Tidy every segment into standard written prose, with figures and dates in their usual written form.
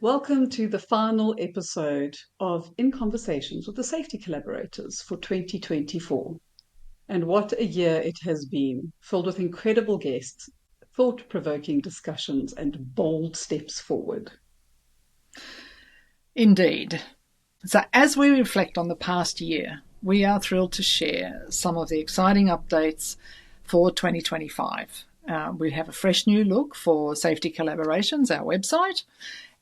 Welcome to the final episode of In Conversations with the Safety Collaborators for 2024. And what a year it has been, filled with incredible guests, thought-provoking discussions, and bold steps forward. Indeed. So as we reflect on the past year, we are thrilled to share some of the exciting updates for 2025. We have a fresh new look for Safety Collaborations, our website,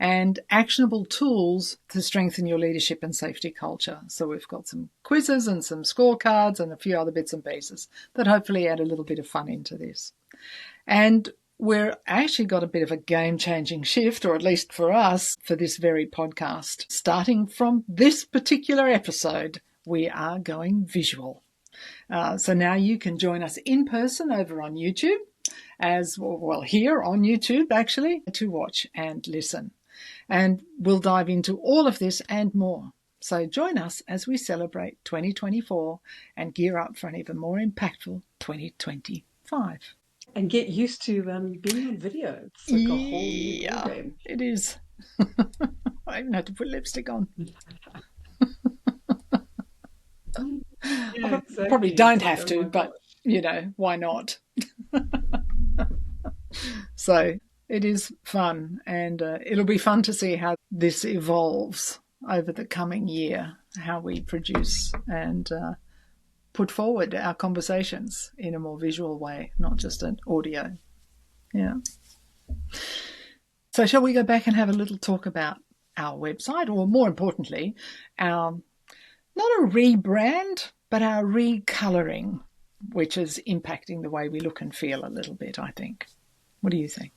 and actionable tools to strengthen your leadership and safety culture. So we've got some quizzes and some scorecards and a few other bits and pieces that hopefully add a little bit of fun into this. And we're actually got a bit of a game-changing shift, or at least for us, for this very podcast. Starting from this particular episode, we are going visual. So now you can join us in person over on YouTube, as well here on YouTube actually, to watch and listen. And we'll dive into all of this and more. So join us as we celebrate 2024 and gear up for an even more impactful 2025. And get used to being on video. It's like a whole new ballgame. It is. I even had to put lipstick on. Yeah, exactly. Probably don't have to, but, why not? So it is fun, and it'll be fun to see how this evolves over the coming year, how we produce and put forward our conversations in a more visual way, not just an audio. Yeah. So shall we go back and have a little talk about our website, or more importantly, our, not a rebrand, but our recolouring, which is impacting the way we look and feel a little bit, I think. What do you think?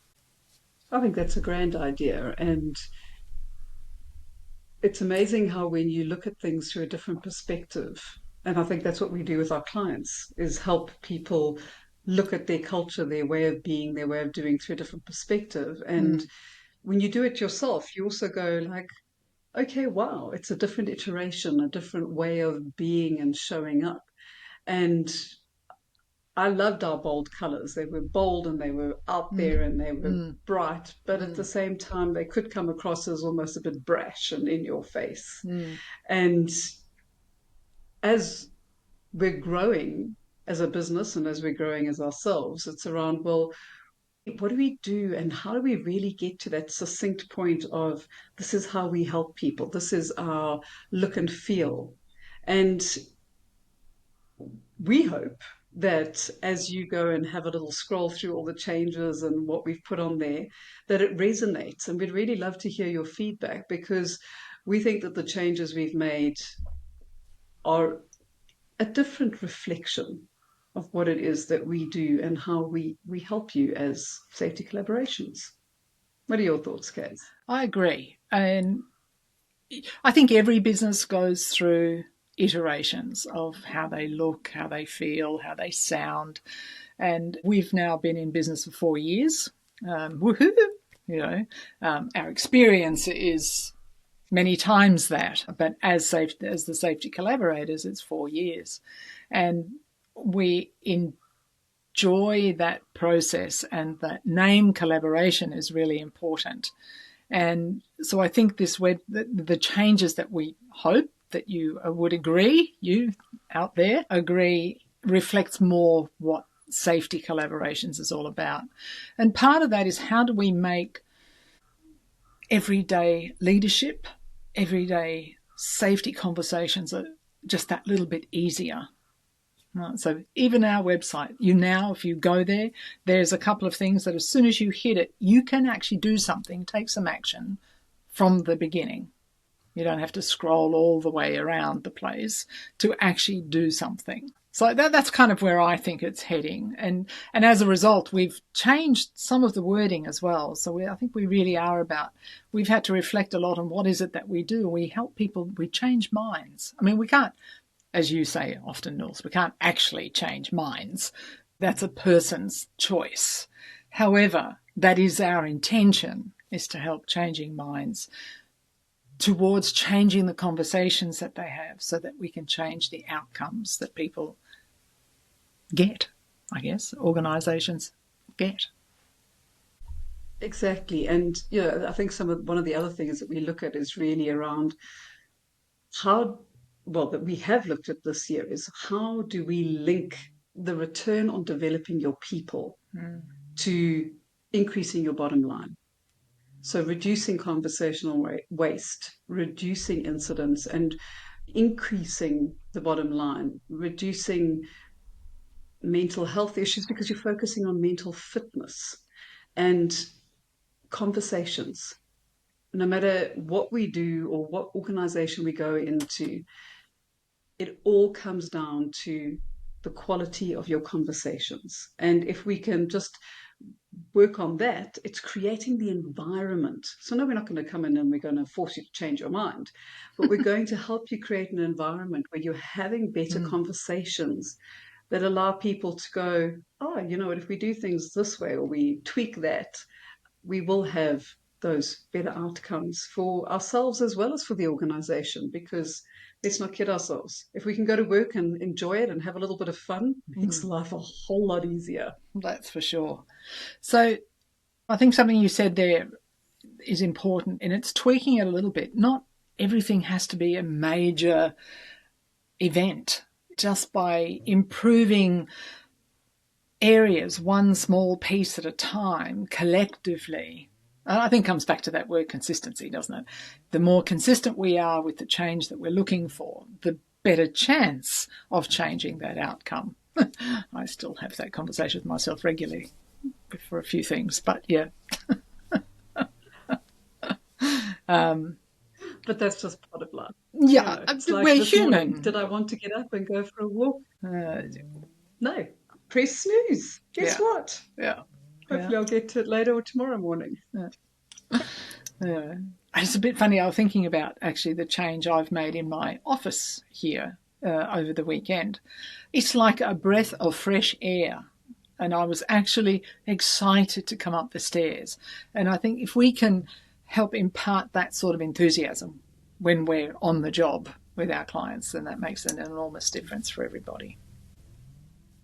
I think that's a grand idea, and it's amazing how when you look at things through a different perspective, and I think that's what we do with our clients, is help people look at their culture, their way of being, their way of doing through a different perspective. And when you do it yourself, you also go like, okay, wow, it's a different iteration, a different way of being and showing up. And I loved our bold colors. They were bold and they were out there and they were bright, but at the same time, they could come across as almost a bit brash and in your face. And as we're growing as a business and as we're growing as ourselves, it's around, well, what do we do and how do we really get to that succinct point of this is how we help people, this is our look and feel. And we hope that as you go and have a little scroll through all the changes and what we've put on there, that it resonates. And we'd really love to hear your feedback, because we think that the changes we've made are a different reflection of what it is that we do and how we help you as safety collaborations. What are your thoughts, Kaz? I agree. And I think every business goes through iterations of how they look, how they feel, how they sound. And we've now been in business for 4 years. Woohoo! Our experience is many times that. But as the safety collaborators, it's 4 years. And we enjoy that process, and that name collaboration is really important. And so I think the changes that we hope that you would agree, you out there agree, reflects more what safety collaborations is all about. And part of that is, how do we make everyday leadership, everyday safety conversations just that little bit easier? So even our website, if you go there, there's a couple of things that as soon as you hit it, you can actually do something, take some action from the beginning. You don't have to scroll all the way around the place to actually do something. So that's kind of where I think it's heading. And as a result, we've changed some of the wording as well. So I think we really are we've had to reflect a lot on what is it that we do. We help people, we change minds. I mean, we can't, as you say often, Nils, we can't actually change minds. That's a person's choice. However, that is our intention, is to help changing minds towards changing the conversations that they have, so that we can change the outcomes that people get, I guess, organisations get. Exactly. And I think one of the other things that we look at is really around how, well, that we have looked at this year is how do we link the return on developing your people to increasing your bottom line? So reducing conversational waste, reducing incidents, and increasing the bottom line, reducing mental health issues because you're focusing on mental fitness and conversations. No matter what we do or what organization we go into, it all comes down to the quality of your conversations. And if we can just work on that, it's creating the environment. So, no, we're not going to come in and we're going to force you to change your mind, but we're going to help you create an environment where you're having better Mm. conversations that allow people to go, oh, you know what, if we do things this way or we tweak that, we will have those better outcomes for ourselves as well as for the organization. Because let's not kid ourselves. If we can go to work and enjoy it and have a little bit of fun, it makes Mm. life a whole lot easier. That's for sure. So I think something you said there is important, and it's tweaking it a little bit. Not everything has to be a major event. Just by improving areas, one small piece at a time, collectively, and I think comes back to that word consistency, doesn't it? The more consistent we are with the change that we're looking for, the better chance of changing that outcome. I still have that conversation with myself regularly for a few things, but yeah. But that's just part of life. Yeah, It's like we're this morning. Did human. I want to get up and go for a walk? Uh, No. Press snooze. Guess yeah, what? yeah, yeah. Hopefully I'll get to it later or tomorrow morning. Yeah. Yeah. It's a bit funny. I was thinking about actually the change I've made in my office here over the weekend. It's like a breath of fresh air. And I was actually excited to come up the stairs. And I think if we can help impart that sort of enthusiasm when we're on the job with our clients, then that makes an enormous difference for everybody.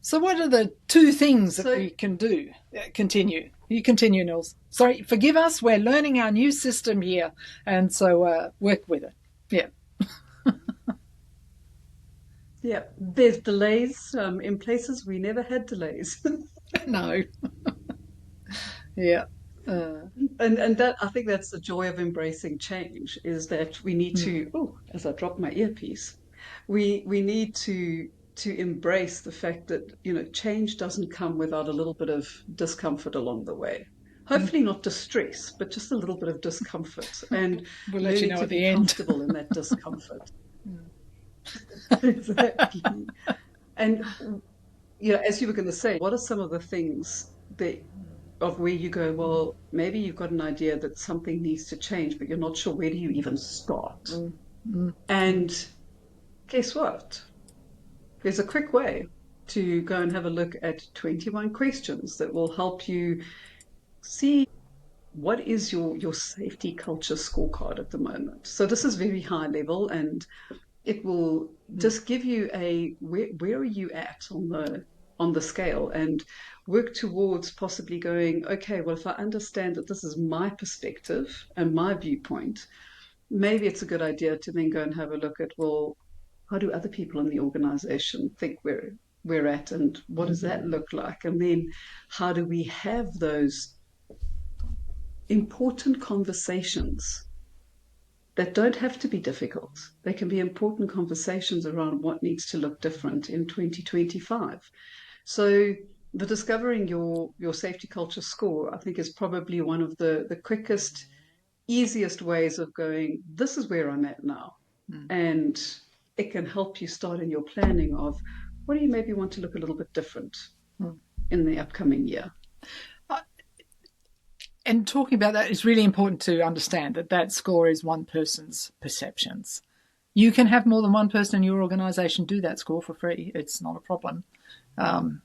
So, what are the two things that So, we can do? Continue. You continue, Nils. Sorry, forgive us. We're learning our new system here, and so work with it. Yeah. yeah, there's delays in places we never had delays. No. Yeah. Uh, And that, I think that's the joy of embracing change, is that we need mm, to, oh, as I drop my earpiece, we need to embrace the fact that, change doesn't come without a little bit of discomfort along the way. mm. Hopefully not distress, but just a little bit of discomfort, and We'll let you learning know to at be the end. comfortable in that discomfort. Exactly. And as you were going to say, what are some of the things that of where you go, well, maybe you've got an idea that something needs to change, but you're not sure where do you even start? Mm, mm, mm, And guess what? There's a quick way to go and have a look at 21 questions that will help you see what is your safety culture scorecard at the moment. So this is very high level, and it will mm, just give you a where are you at on the scale, and work towards possibly going, okay, well, if I understand that this is my perspective and my viewpoint, maybe it's a good idea to then go and have a look at, well, how do other people in the organization think we're at, and what does that look like, and then how do we have those important conversations that don't have to be difficult. They can be important conversations around what needs to look different in 2025. So the discovering your safety culture score, I think, is probably one of the quickest, easiest ways of going, this is where I'm at now. mm, And it can help you start in your planning of what do you maybe want to look a little bit different mm. in the upcoming year. Uh, And talking about that, it's really important to understand that that score is one person's perceptions. You can have more than one person in your organisation do that score for free. It's not a problem. Um,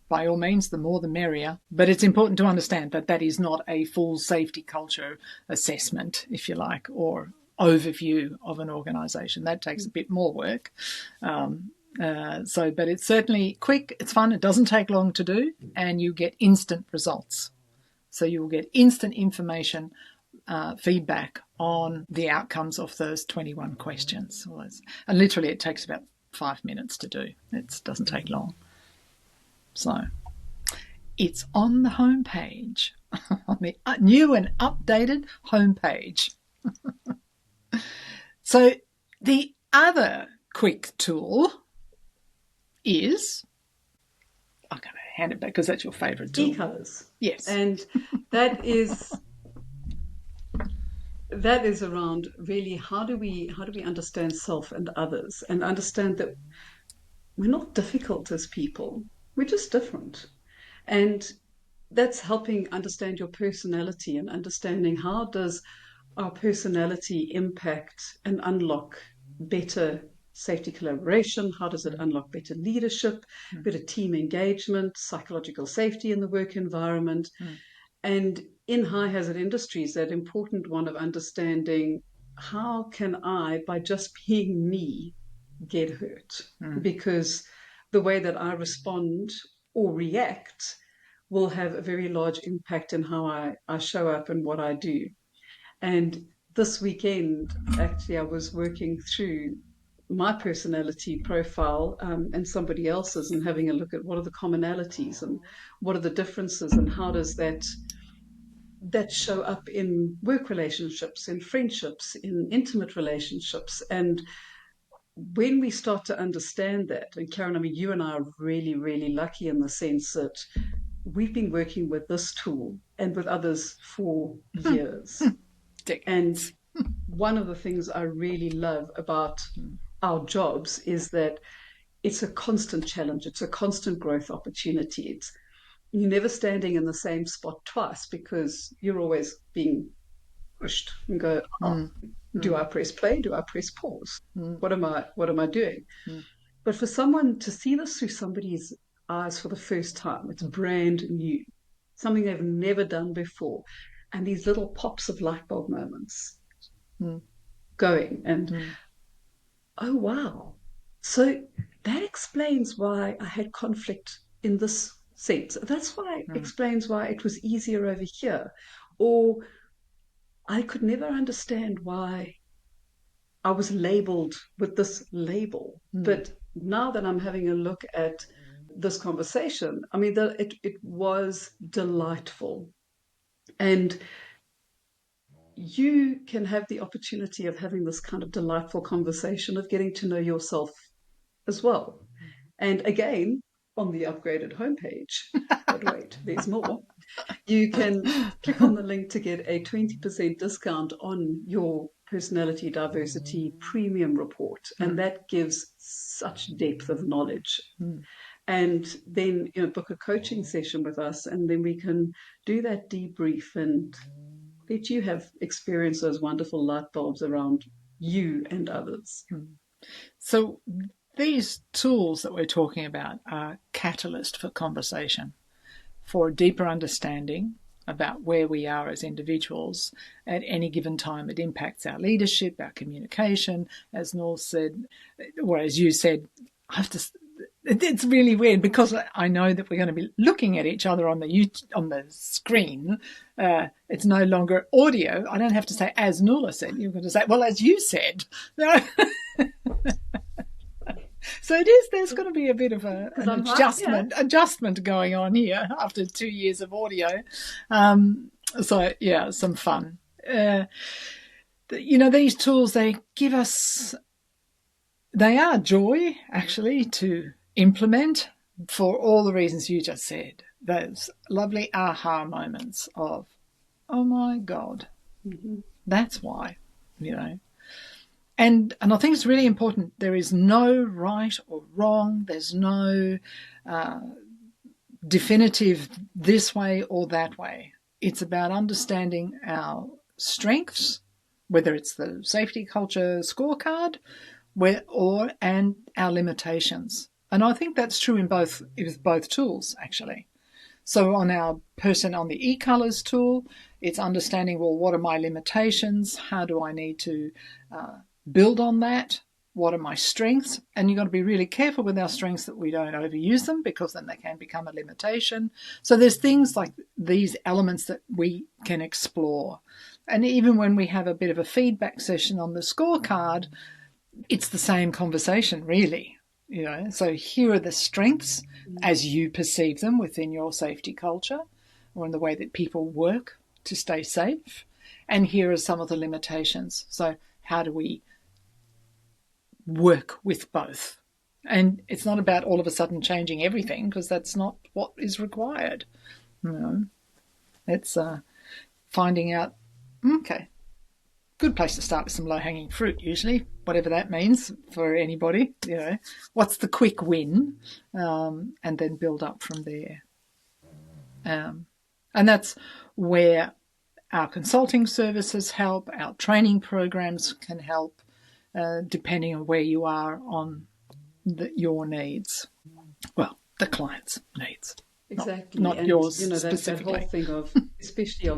by all means, the more the merrier. But it's important to understand that that is not a full safety culture assessment, if you like, or overview of an organisation. That takes a bit more work. But it's certainly quick, it's fun, it doesn't take long to do, and you get instant results. So you will get instant information, feedback on the outcomes of those 21 questions. And literally it takes about 5 minutes to do. It doesn't take long. So it's on the homepage, on the new and updated homepage. So the other quick tool is, I'm going to hand it back because that's your favourite tool. E-colours. Yes. And that is around really how do we understand self and others, and understand that we're not difficult as people. We're just different. And that's helping understand your personality and understanding how does our personality impact and unlock better safety collaboration, how does it unlock better leadership, better team engagement, psychological safety in the work environment. And in high hazard industries, that important one of understanding how can I, by just being me, get hurt? Because the way that I respond or react will have a very large impact in how I show up and what I do. And this weekend, actually, I was working through my personality profile and somebody else's, and having a look at what are the commonalities and what are the differences, and how does that show up in work relationships, in friendships, in intimate relationships. And when we start to understand that, and Karen, I mean, you and I are really, really lucky in the sense that we've been working with this tool and with others for years. And one of the things I really love about our jobs is that it's a constant challenge. It's a constant growth opportunity. You're never standing in the same spot twice, because you're always being pushed and go, do I press play? Do I press pause? What am I doing? But for someone to see this through somebody's eyes for the first time, it's brand new, something they've never done before. And these little pops of light bulb moments going, and oh wow. So that explains why I had conflict in this sense. That's why it explains why it was easier over here. Or I could never understand why I was labeled with this label. But now that I'm having a look at this conversation, I mean, it was delightful. And you can have the opportunity of having this kind of delightful conversation of getting to know yourself as well. And again, on the upgraded homepage, but wait, there's more. You can click on the link to get a 20% discount on your personality diversity premium report. And that gives such depth of knowledge. And then, book a coaching session with us, and then we can do that debrief and let you have experienced those wonderful light bulbs around you and others. So these tools that we're talking about are catalyst for conversation, for a deeper understanding about where we are as individuals at any given time. It impacts our leadership, our communication, as Noel said, or as you said. It's really weird because I know that we're going to be looking at each other on the screen. It's no longer audio. I don't have to say, as Nuala said. You're going to say, well, as you said. No. So it is. There's going to be a bit of an adjustment going on here after 2 years of audio. So yeah, some fun. These tools, they give us. They are joy, actually, to implement for all the reasons you just said. Those lovely aha moments of, oh my God, that's why, And I think it's really important. There is no right or wrong. There's no definitive this way or that way. It's about understanding our strengths, whether it's the safety culture scorecard, and our limitations. And I think that's true with both tools, actually. So on the e-colours tool, it's understanding, well, what are my limitations? How do I need to build on that? what are my strengths? And you've got to be really careful with our strengths that we don't overuse them, because then they can become a limitation. So there's things like these elements that we can explore. And even when we have a bit of a feedback session on the scorecard, it's the same conversation, really. So here are the strengths as you perceive them within your safety culture or in the way that people work to stay safe. And here are some of the limitations. So how do we work with both? And it's not about all of a sudden changing everything, because that's not what is required. It's finding out, okay, good place to start with some low-hanging fruit, usually, whatever that means for anybody. What's the quick win, and then build up from there. And that's where our consulting services help, our training programs can help, depending on where you are on your needs. Well, the client's needs. Exactly. Not and yours that whole specifically. thing of, especially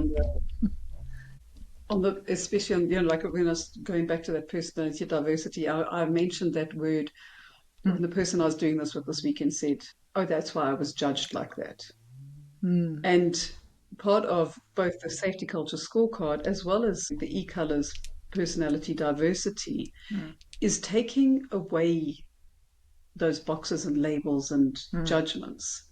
like when I was going back to that personality diversity, I mentioned that word when the person I was doing this with this weekend said, "Oh, that's why I was judged like that." And part of both the safety culture scorecard as well as the e-colors personality diversity is taking away those boxes and labels and judgments,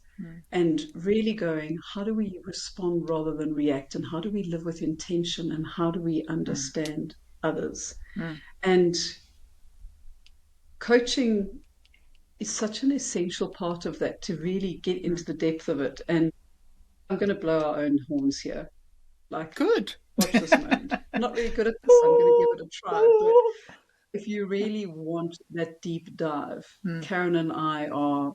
and really going, how do we respond rather than react, and how do we live with intention, and how do we understand others? And coaching is such an essential part of that, to really get into the depth of it. And I'm going to blow our own horns here. Like, Good. watch this moment. I'm not really good at this. I'm going to give it a try. But if you really want that deep dive, Karen and I are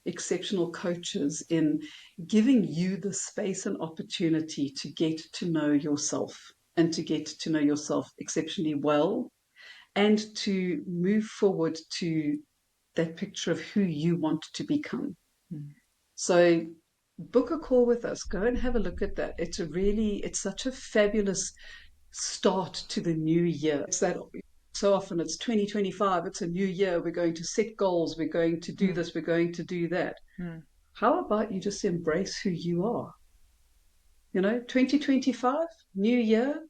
exceptional coaches in giving you the space and opportunity to get to know yourself, and to get to know yourself exceptionally well, and to move forward to that picture of who you want to become. So book a call with us. Go and have a look at that. It's such a fabulous start to the new year. It's that so often it's 2025, it's a new year. We're going to set goals. We're going to do this. We're going to do that. How about you just embrace who you are? 2025, new year,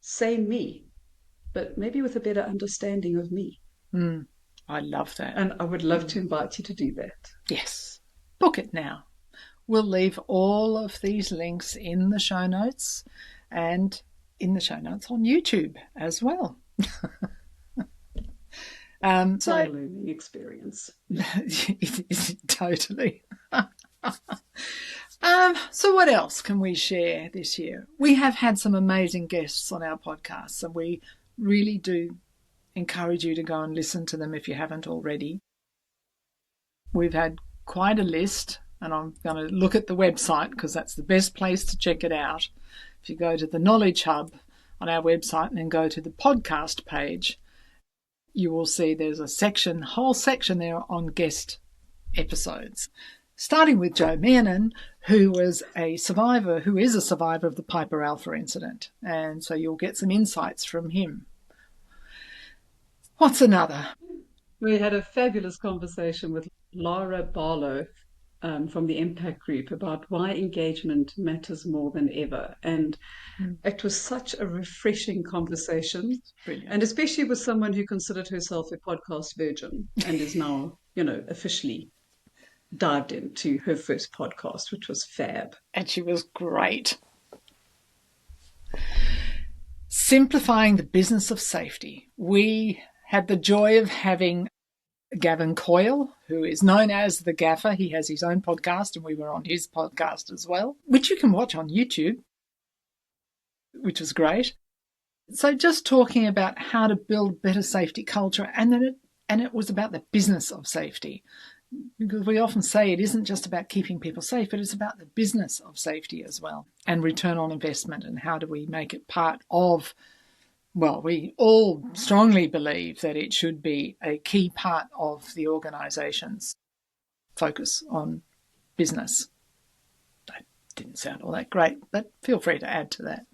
same me, but maybe with a better understanding of me. I love that. And I would love to invite you to do that. Yes. Book it now. We'll leave all of these links in the show notes, and in the show notes on YouTube as well. It's a learning experience. Totally. So what else can we share this year? We have had some amazing guests on our podcasts, and we really do encourage you to go and listen to them if you haven't already. We've had quite a list, and I'm going to look at the website because that's the best place to check it out. If you go to the Knowledge Hub on our website and then go to the podcast page, you will see there's a whole section there on guest episodes. Starting with Joe Mearnan, who is a survivor of the Piper Alpha incident. And so you'll get some insights from him. What's another? We had a fabulous conversation with Lara Barlow from the Impact Group about why engagement matters more than ever. And it was such a refreshing conversation. Brilliant. And especially with someone who considered herself a podcast virgin and is now, officially dived into her first podcast, which was fab. And she was great. Simplifying the business of safety. We had the joy of having Gavin Coyle, who is known as the Gaffer. He has his own podcast, and we were on his podcast as well, which you can watch on YouTube, which was great. So just talking about how to build better safety culture, and it was about the business of safety. Because we often say it isn't just about keeping people safe, but it's about the business of safety as well, and return on investment, and how do we make it part of, well, we all strongly believe that it should be a key part of the organisation's focus on business. That didn't sound all that great, but feel free to add to that.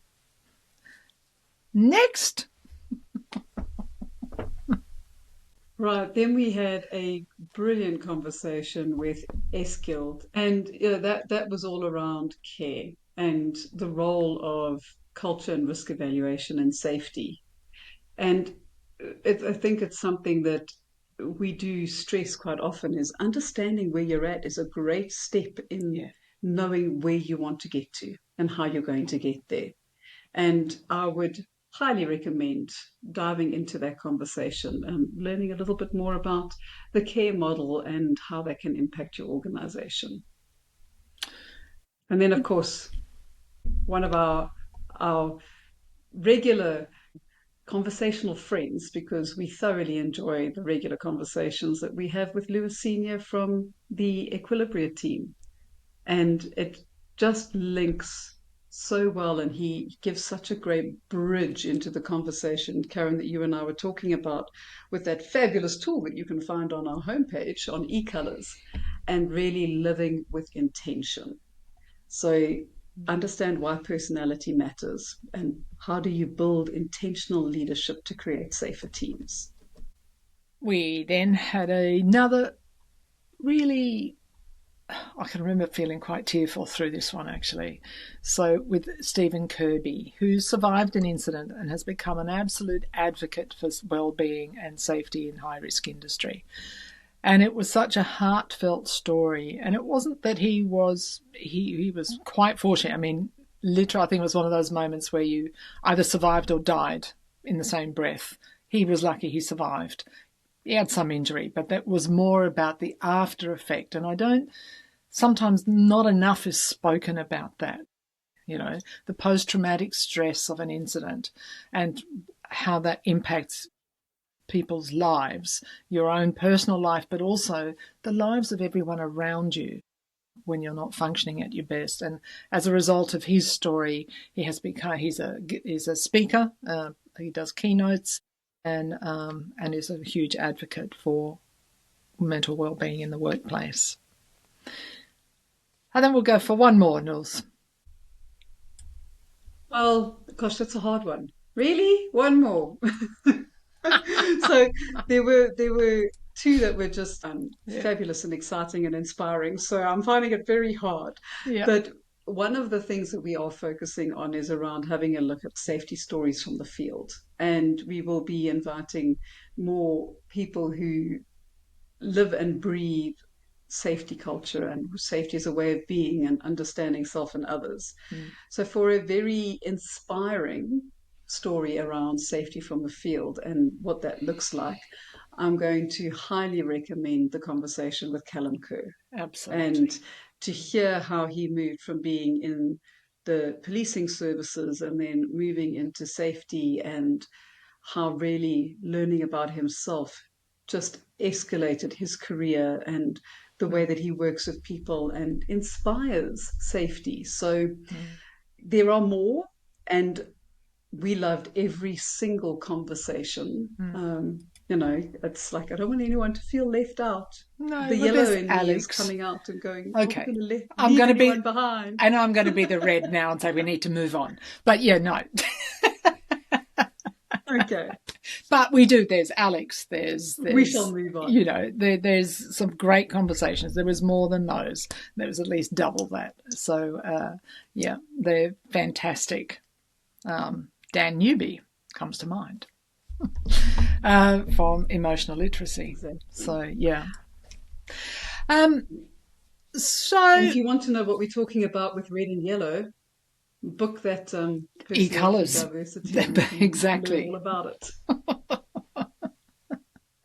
Next, Right. Then we had a brilliant conversation with Eskild, and that was all around care and the role of culture and risk evaluation and safety. And I think it's something that we do stress quite often is understanding where you're at is a great step in Yeah. knowing where you want to get to and how you're going to get there. And I would highly recommend diving into that conversation and learning a little bit more about the care model and how that can impact your organization. And then, of course, one of our regular conversational friends, because we thoroughly enjoy the regular conversations that we have with Lewis Senior from the Equilibria team. And it just links so well, and he gives such a great bridge into the conversation, Karen, that you and I were talking about, with that fabulous tool that you can find on our homepage on eColors, and really living with intention. So understand why personality matters and how do you build intentional leadership to create safer teams. We then had another really, I can remember feeling quite tearful through this one actually. So, with Stephen Kirby, who survived an incident and has become an absolute advocate for well-being and safety in high-risk industry. And it was such a heartfelt story. And it wasn't that he was quite fortunate. I mean, literally, I think it was one of those moments where you either survived or died in the same breath. He was lucky he survived. He had some injury, but that was more about the after effect. And I don't, sometimes not enough is spoken about that, the post traumatic stress of an incident and how that impacts people's lives, your own personal life, but also the lives of everyone around you when you're not functioning at your best. And as a result of his story, he's a speaker. He does keynotes and is a huge advocate for mental well-being in the workplace. And then we'll go for one more, Nils. Well, gosh, that's a hard one. Really? One more. So there were two that were just Yeah, fabulous and exciting and inspiring. So I'm finding it very hard. yeah, But one of the things that we are focusing on is around having a look at safety stories from the field. And we will be inviting more people who live and breathe safety culture and safety as a way of being and understanding self and others. mm, So, for a very inspiring story around safety from the field and what that looks like, I'm going to highly recommend the conversation with Callum Kerr and absolutely. to hear how he moved from being in the policing services and then moving into safety and how really learning about himself just escalated his career and the way Mm, that he works with people and inspires safety. So mm. there are more, and we loved every single conversation. Mm. It's like I don't want anyone to feel left out. No, The well, yellow there's in me is Alex. coming out and going, are we Okay. going to I'm leave going to anyone be, behind? and I'm going to be the red now and say we need to move on. But yeah, no. Okay, But we do. There's Alex. There's we shall there's move on. there's some great conversations. There was more than those. There was at least double that. So yeah, they're fantastic. Dan Newby comes to mind from emotional literacy. Exactly. So yeah. Um, And so if you want to know what we're talking about with red and yellow, book that personality e-colors, diversity and you can learn all exactly. about it.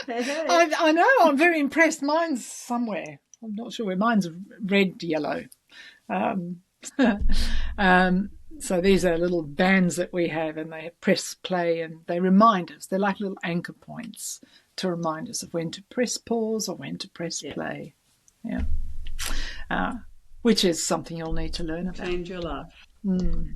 Hey, hey. I know. I'm very impressed. Mine's somewhere. I'm not sure where. Mine's red, yellow. Um, so these are little bands that we have, and they press play, and they remind us. They're like little anchor points to remind us of when to press pause or when to press Yeah, play. Yeah, uh, which is something you'll need to learn about. change your life. Mm.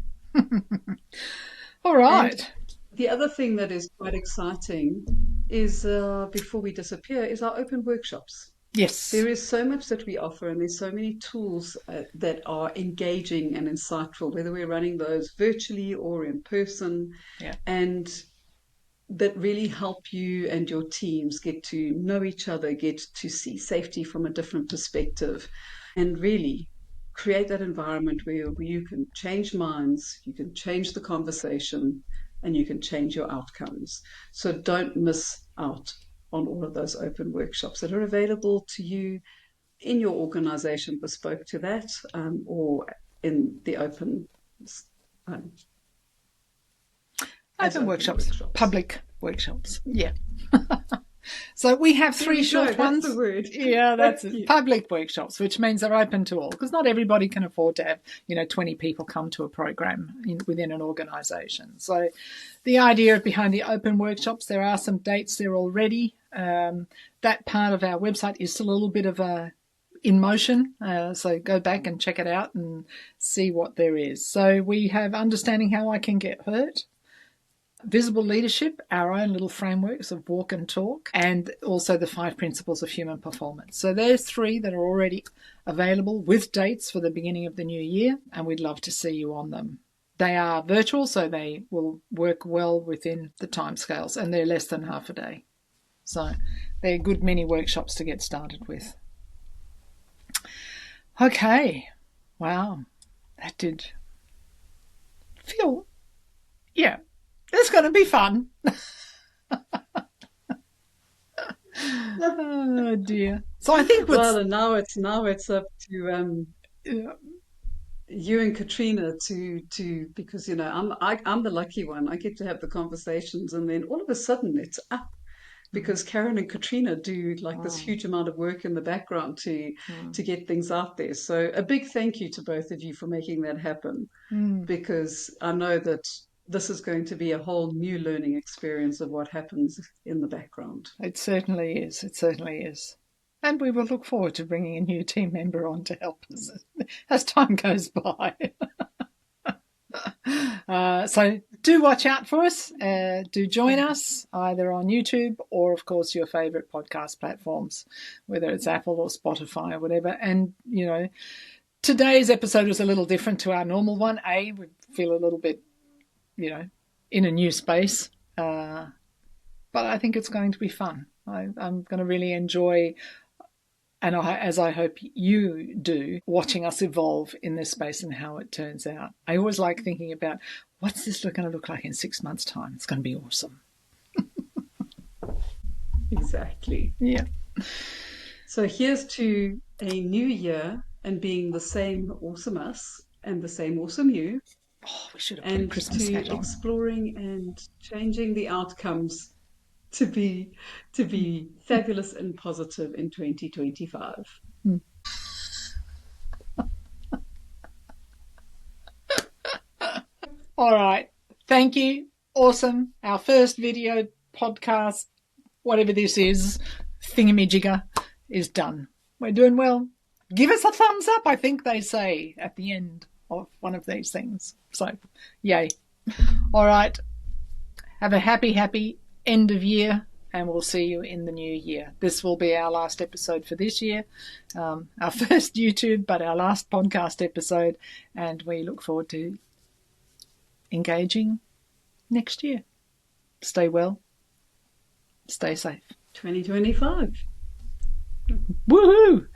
All And right. the other thing that is quite exciting is before we disappear is our open workshops. Yes. There is so much that we offer, and there's so many tools that are engaging and insightful, whether we're running those virtually or in person. Yeah. And that really help you and your teams get to know each other, get to see safety from a different perspective, and really create that environment where you can change minds, you can change the conversation, and you can change your outcomes. So don't miss out on all of those open workshops that are available to you in your organization bespoke to that, or in the um, as Open open workshops, workshops. public workshops. Yeah. So we have There three we go. short That's ones. the word. Yeah, Thank that's it. you. Public workshops, which means they're open to all, because not everybody can afford to have 20 people come to a program within an organisation. So the idea behind the open workshops, there are some dates there already. That part of our website is still a little bit of in motion, so go back and check it out and see what there is. So we have Understanding How I Can Get Hurt, Visible Leadership, our own little frameworks of walk and talk, and also the 5 principles of human performance. So there's 3 that are already available with dates for the beginning of the new year, and we'd love to see you on them. They are virtual, so they will work well within the timescales, and they're less than half a day. So they're good mini workshops to get started with. Okay. Wow. That did feel, yeah, it's going to be fun. Oh dear. So I think Well, and now it's up to you and Katrina to because I'm the lucky one. I get to have the conversations, and then all of a sudden it's up because Karen and Katrina do like this huge amount of work in the background to get things out there. So a big thank you to both of you for making that happen, because I know that this is going to be a whole new learning experience of what happens in the background. it certainly is. It certainly is. And we will look forward to bringing a new team member on to help us as time goes by. So do watch out for us. Do join us either on YouTube or, of course, your favourite podcast platforms, whether it's Apple or Spotify or whatever. And, today's episode was a little different to our normal one. We feel a little bit, in a new space. But I think it's going to be fun. I'm going to really enjoy, and as I hope you do, watching us evolve in this space and how it turns out. I always like thinking about what's this going to look like in 6 months' time. It's going to be awesome. Exactly. Yeah. So here's to a new year and being the same awesome us and the same awesome you, Oh, we should have put a and Christmas hat to on. exploring and changing the outcomes to be fabulous and positive in 2025. All right. Thank you. Awesome. Our first video podcast, whatever this is, thingamajigger, is done. We're doing well. Give us a thumbs up, I think they say at the end of one of these things. So, yay. All right. Have a happy end of year, and we'll see you in the new year. This will be our last episode for this year. Our first YouTube, but our last podcast episode, and we look forward to engaging next year. Stay well. Stay safe. 2025. Woohoo!